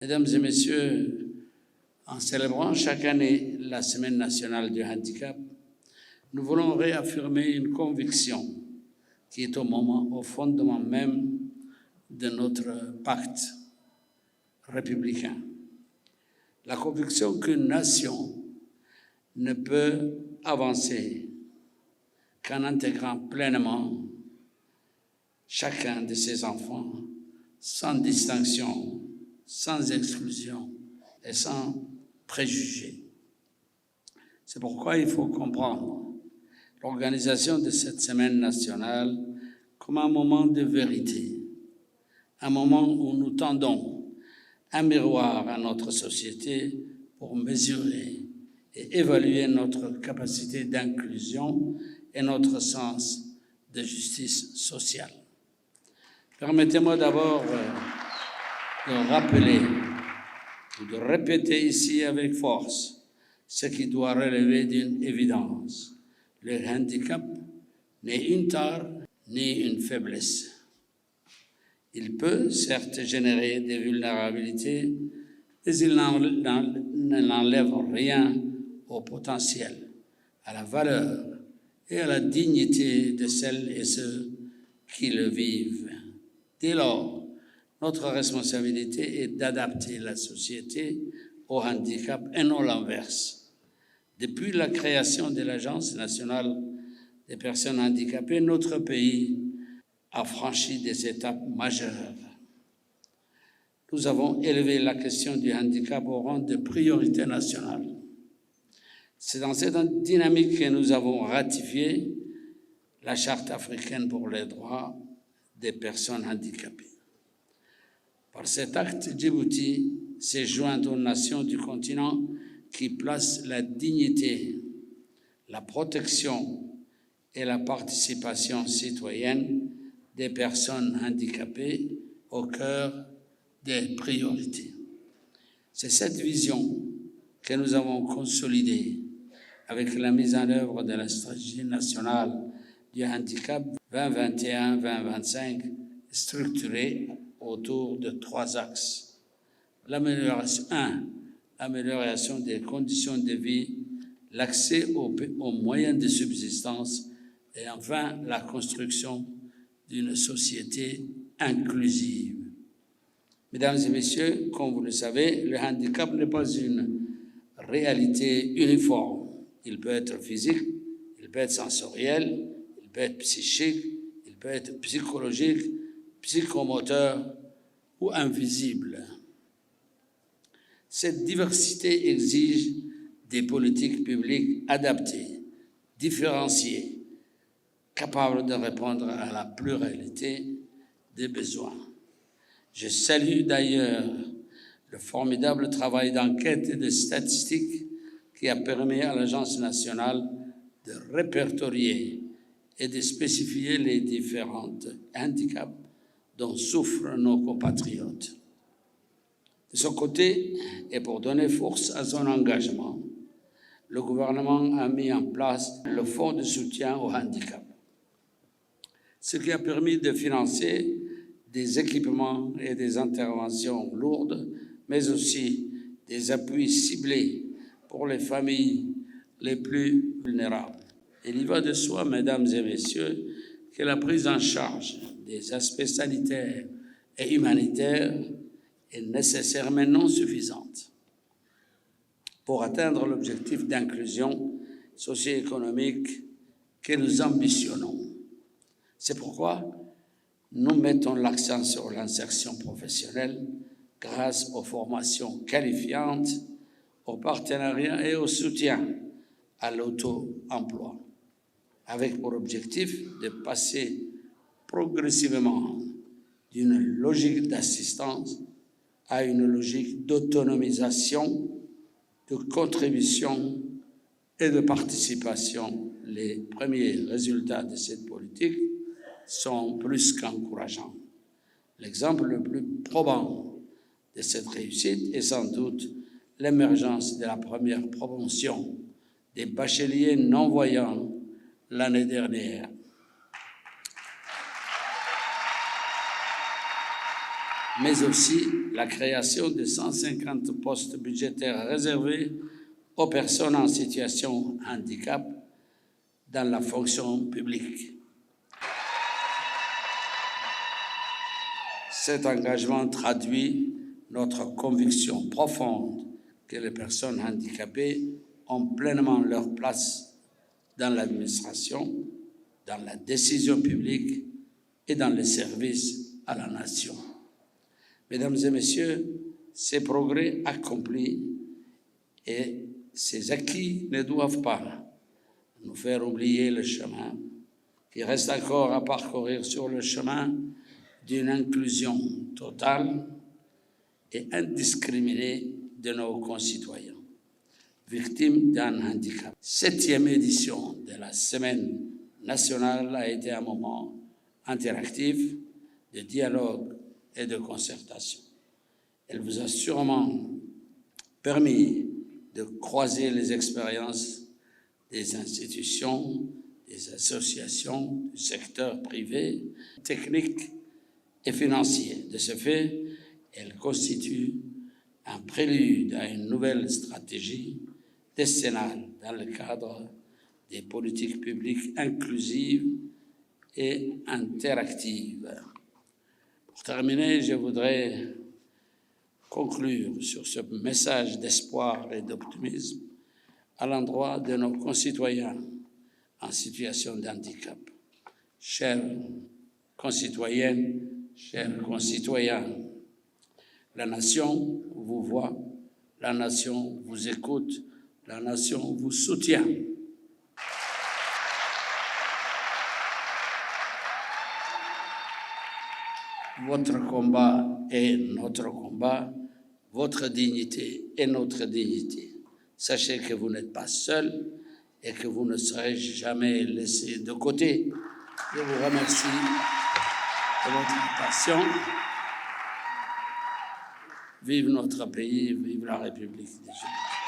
Mesdames et messieurs, en célébrant chaque année la Semaine nationale du handicap, nous voulons réaffirmer une conviction qui est au fondement même de notre pacte républicain. La conviction qu'une nation ne peut avancer qu'en intégrant pleinement chacun de ses enfants, sans distinction, sans exclusion et sans préjugés. C'est pourquoi il faut comprendre l'organisation de cette semaine nationale comme un moment de vérité, un moment où nous tendons un miroir à notre société pour mesurer et évaluer notre capacité d'inclusion et notre sens de justice sociale. Permettez-moi d'abord de rappeler ou de répéter ici avec force ce qui doit relever d'une évidence. Le handicap n'est une tare ni une faiblesse. Il peut certes générer des vulnérabilités, mais il n'enlève rien au potentiel, à la valeur et à la dignité de celles et ceux qui le vivent. Dès lors, notre responsabilité est d'adapter la société au handicap et non l'inverse. Depuis la création de l'Agence nationale des personnes handicapées, notre pays a franchi des étapes majeures. Nous avons élevé la question du handicap au rang de priorité nationale. C'est dans cette dynamique que nous avons ratifié la Charte africaine pour les droits des personnes handicapées. Par cet acte, Djibouti s'est joint aux nations du continent qui placent la dignité, la protection et la participation citoyenne des personnes handicapées au cœur des priorités. C'est cette vision que nous avons consolidée avec la mise en œuvre de la stratégie nationale du handicap 2021-2025 structurée autour de 3 axes. L'amélioration des conditions de vie, l'accès aux moyens de subsistance et enfin la construction d'une société inclusive. Mesdames et messieurs, comme vous le savez, le handicap n'est pas une réalité uniforme. Il peut être physique, il peut être sensoriel, il peut être psychique, il peut être psychologique, psychomoteur ou invisible. Cette diversité exige des politiques publiques adaptées, différenciées, capables de répondre à la pluralité des besoins. Je salue d'ailleurs le formidable travail d'enquête et de statistiques qui a permis à l'Agence nationale de répertorier et de spécifier les différents handicaps dont souffrent nos compatriotes. De son côté, et pour donner force à son engagement, le gouvernement a mis en place le Fonds de soutien au handicap, ce qui a permis de financer des équipements et des interventions lourdes, mais aussi des appuis ciblés pour les familles les plus vulnérables. Il y va de soi, mesdames et messieurs, que la prise en charge des aspects sanitaires et humanitaires est nécessaire mais non suffisante pour atteindre l'objectif d'inclusion socio-économique que nous ambitionnons. C'est pourquoi nous mettons l'accent sur l'insertion professionnelle grâce aux formations qualifiantes, au partenariat et au soutien à l'auto-emploi, avec pour objectif de passer progressivement d'une logique d'assistance à une logique d'autonomisation, de contribution et de participation. Les premiers résultats de cette politique sont plus qu'encourageants. L'exemple le plus probant de cette réussite est sans doute l'émergence de la première promotion des bacheliers non-voyants l'année dernière. mais aussi la création de 150 postes budgétaires réservés aux personnes en situation de handicap dans la fonction publique. Cet engagement traduit notre conviction profonde que les personnes handicapées ont pleinement leur place dans l'administration, dans la décision publique et dans les services à la nation. Mesdames et messieurs, ces progrès accomplis et ces acquis ne doivent pas nous faire oublier le chemin qui reste encore à parcourir sur le chemin d'une inclusion totale et indiscriminée de nos concitoyens victimes d'un handicap. 7e édition de la Semaine nationale a été un moment interactif de dialogue et de concertation. Elle vous a sûrement permis de croiser les expériences des institutions, des associations, du secteur privé, technique et financier. De ce fait, elle constitue un prélude à une nouvelle stratégie décennale dans le cadre des politiques publiques inclusives et interactives. Pour terminer, je voudrais conclure sur ce message d'espoir et d'optimisme à l'endroit de nos concitoyens en situation de handicap. Chers concitoyennes, chers concitoyens, la nation vous voit, la nation vous écoute, la nation vous soutient. Votre combat est notre combat, votre dignité est notre dignité. Sachez que vous n'êtes pas seul et que vous ne serez jamais laissés de côté. Je vous remercie de votre passion. Vive notre pays, vive la République des Chrétiens.